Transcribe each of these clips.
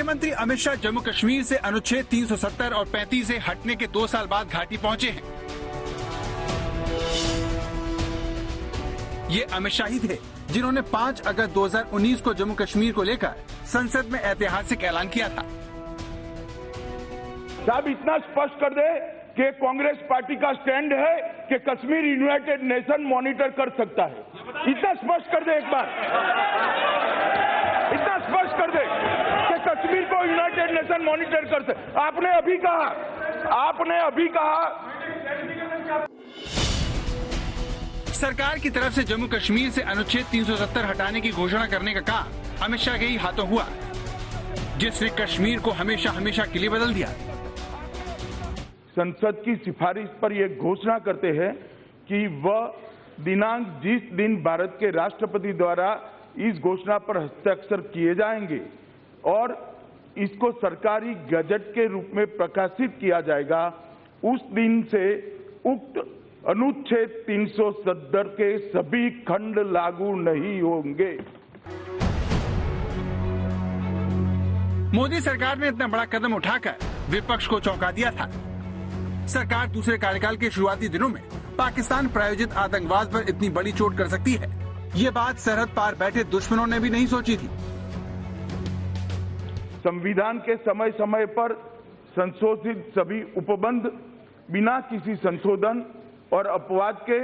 गृह मंत्री अमित शाह जम्मू कश्मीर से अनुच्छेद 370 और 35 से हटने के 2 साल बाद घाटी पहुंचे हैं। ये अमित शाह ही थे जिन्होंने 5 अगस्त 2019 को जम्मू कश्मीर को लेकर संसद में ऐतिहासिक ऐलान किया था। साहब इतना स्पष्ट कर दे कि कांग्रेस पार्टी का स्टैंड है कि कश्मीर यूनाइटेड नेशन मॉनिटर कर सकता है। इतना स्पष्ट कर दे एक बार, इतना स्पष्ट कर दे कि कश्मीर को यूनाइटेड नेशन मॉनिटर कर सकता। आपने अभी कहा सरकार की तरफ से जम्मू कश्मीर से अनुच्छेद 370 हटाने की घोषणा करने का काम अमित शाह के ही हाथों हुआ, जिसने कश्मीर को हमेशा हमेशा के लिए बदल दिया। संसद की सिफारिश पर यह घोषणा करते हैं कि वह दिनांक जिस दिन भारत के राष्ट्रपति द्वारा इस घोषणा पर हस्ताक्षर किए जाएंगे और इसको सरकारी गजट के रूप में प्रकाशित किया जाएगा, उस दिन से उक्त अनुच्छेद 370 के सभी खंड लागू नहीं होंगे। मोदी सरकार ने इतना बड़ा कदम उठाकर विपक्ष को चौंका दिया था। सरकार दूसरे कार्यकाल के शुरुआती दिनों में पाकिस्तान प्रायोजित आतंकवाद पर इतनी बड़ी चोट कर सकती है, ये बात सरहद पार बैठे दुश्मनों ने भी नहीं सोची थी। संविधान के समय समय पर संशोधित सभी उपबंध बिना किसी संशोधन और अपवाद के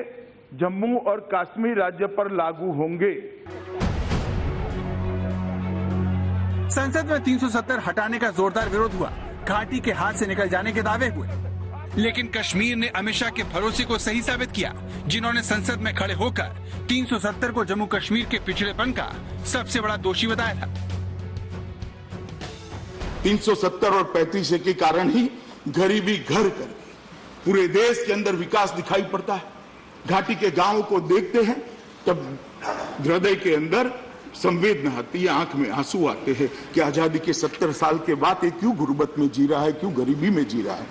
जम्मू और कश्मीर राज्य पर लागू होंगे। संसद में 370 हटाने का जोरदार विरोध हुआ, घाटी के हाथ से निकल जाने के दावे हुए, लेकिन कश्मीर ने अमित शाह के भरोसे को सही साबित किया, जिन्होंने संसद में खड़े होकर 370 को जम्मू कश्मीर के पिछड़ेपन का सबसे बड़ा दोषी बताया था। 370 और 35 के कारण ही गरीबी घर कर पूरे देश के अंदर विकास दिखाई पड़ता है। घाटी के गांवों को देखते हैं तब हृदय के अंदर संवेदना आती है, आंख में आंसू आते हैं कि आजादी के 70 साल के बाद ये क्यों गुर्बत में जी रहा है, क्यों गरीबी में जी रहा है।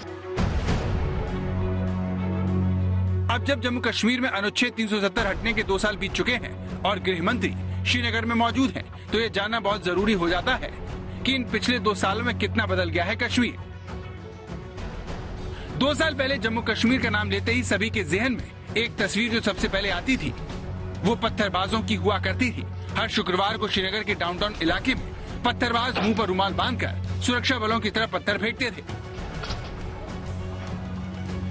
अब जब जम्मू कश्मीर में अनुच्छेद 370 हटने के 2 साल बीत चुके हैं और गृह मंत्री श्रीनगर में मौजूद हैं, तो ये जानना बहुत जरूरी हो जाता है कि इन पिछले 2 सालों में कितना बदल गया है कश्मीर। 2 साल पहले जम्मू कश्मीर का नाम लेते ही सभी के जहन में एक तस्वीर जो सबसे पहले आती थी वो पत्थरबाजों की हुआ करती थी। हर शुक्रवार को श्रीनगर के डाउनटाउन इलाके में पत्थरबाज मुंह पर रुमाल बांधकर सुरक्षा बलों की तरफ पत्थर फेंकते थे।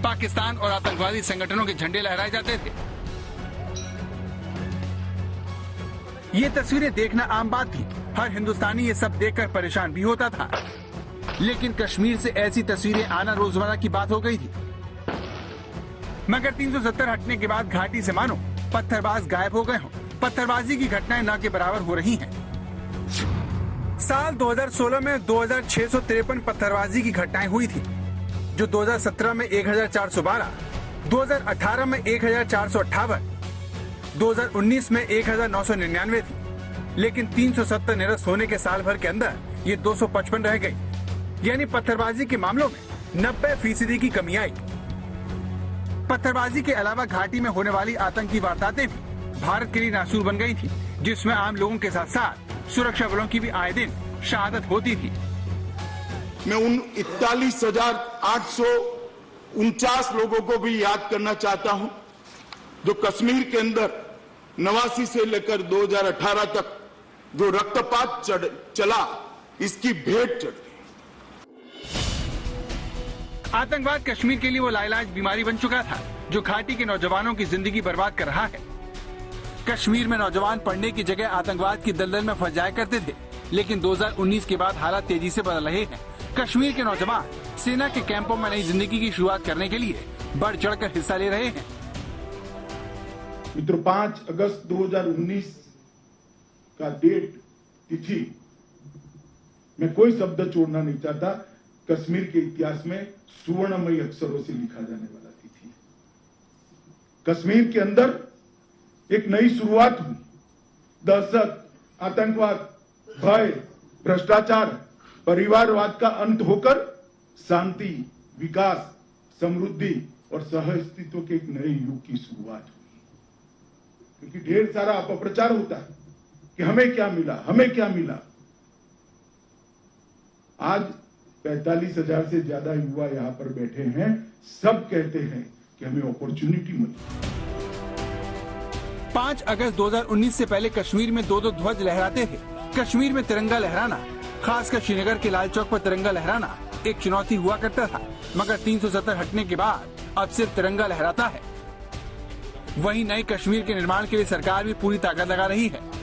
पाकिस्तान और आतंकवादी संगठनों के झंडे लहराए जाते थे। ये तस्वीरें देखना आम बात थी, हर हिंदुस्तानी ये सब देखकर परेशान भी होता था, लेकिन कश्मीर से ऐसी तस्वीरें आना रोजमर्रा की बात हो गई थी। मगर 370 हटने के बाद घाटी से मानो पत्थरबाज गायब हो गए हों। पत्थरबाजी की घटनाएं न के बराबर हो रही हैं। साल 2016 में 2653 पत्थरबाजी की घटनाएं हुई थी, जो 2017 में 1412, 2018 में 1458, 2019 में 1999 थी, लेकिन 370 निरस्त होने के साल भर के अंदर ये 255 रह गई। यानी पत्थरबाजी के मामलों में 90% की कमी आई। पत्थरबाजी के अलावा घाटी में होने वाली आतंकी वारदातें भी भारत के लिए नासूर बन गई थी, जिसमें आम लोगों के साथ साथ सुरक्षा बलों की भी आए दिन शहादत होती थी। मैं उन 41,849 लोगों को भी याद करना चाहता हूं जो कश्मीर के अंदर 89 से लेकर 2018 तक जो रक्तपात चला, इसकी भेंट चढ़ गई। आतंकवाद कश्मीर के लिए वो लाइलाज बीमारी बन चुका था, जो घाटी के नौजवानों की जिंदगी बर्बाद कर रहा है। कश्मीर में नौजवान पढ़ने की जगह आतंकवाद की दलदल में फंस जाया करते थे, लेकिन 2019 के बाद हालात तेजी से बदल रहे हैं। कश्मीर के नौजवान सेना के कैंपों में नई जिंदगी की शुरुआत करने के लिए बढ़ चढ़कर हिस्सा ले रहे हैं। मित्रों, 5 अगस्त 2019 का डेट तिथि मैं कोई शब्द छोड़ना नहीं चाहता। कश्मीर के इतिहास में सुवर्णमयी अक्षरों से लिखा जाने वाला तिथि। कश्मीर के अंदर एक नई शुरुआत हुई। दहशत, आतंकवाद, भय, भ्रष्टाचार, परिवारवाद का अंत होकर शांति, विकास, समृद्धि और सहअस्तित्व के एक नए युग की शुरुआत हुई। क्योंकि ढेर सारा अपप्रचार होता है कि हमें क्या मिला, हमें क्या मिला। आज 45,000 से ज्यादा युवा यहाँ पर बैठे हैं। सब कहते हैं कि हमें अपॉर्चुनिटी मिली। 5 अगस्त 2019 से पहले कश्मीर में 2-2 ध्वज लहराते थे। कश्मीर में तिरंगा लहराना, खासकर श्रीनगर के लाल चौक पर तिरंगा लहराना एक चुनौती हुआ करता था, मगर 370 हटने के बाद अब सिर्फ तिरंगा लहराता है। वहीं नए कश्मीर के निर्माण के लिए सरकार भी पूरी ताकत लगा रही है।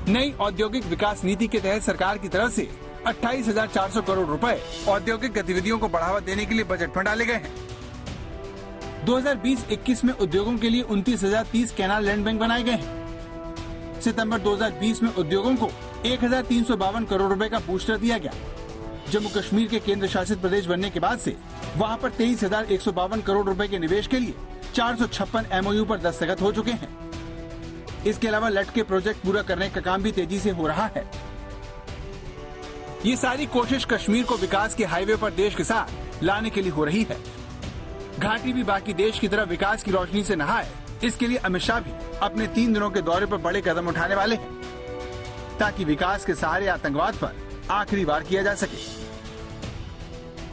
नई औद्योगिक विकास नीति के तहत सरकार की तरफ से 28,400 करोड़ रुपए औद्योगिक गतिविधियों को बढ़ावा देने के लिए बजट में डाले गए हैं। 2020-21 में उद्योगों के लिए 29,030 कैनाल लैंड बैंक बनाए गए हैं। सितंबर 2020 में उद्योगों को 1,352 करोड़ रुपए का बूस्टर दिया गया। जम्मू कश्मीर के केंद्र शासित प्रदेश बनने के बाद से वहां पर 23,152 करोड़ रुपए के निवेश के लिए 456 MOU पर दस्तखत हो चुके हैं। इसके अलावा लटके प्रोजेक्ट पूरा करने का काम भी तेजी से हो रहा है। ये सारी कोशिश कश्मीर को विकास के हाईवे पर देश के साथ लाने के लिए हो रही है। घाटी भी बाकी देश की तरह विकास की रोशनी से नहाए, इसके लिए अमित शाह भी अपने 3 दिनों के दौरे पर बड़े कदम उठाने वाले हैं, ताकि विकास के सहारे आतंकवाद पर आखिरी वार किया जा सके।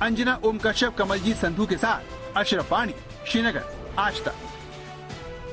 अंजना ओम कश्यप, कमलजीत संधू के साथ अशरफ वाणी, श्रीनगर, आज तक।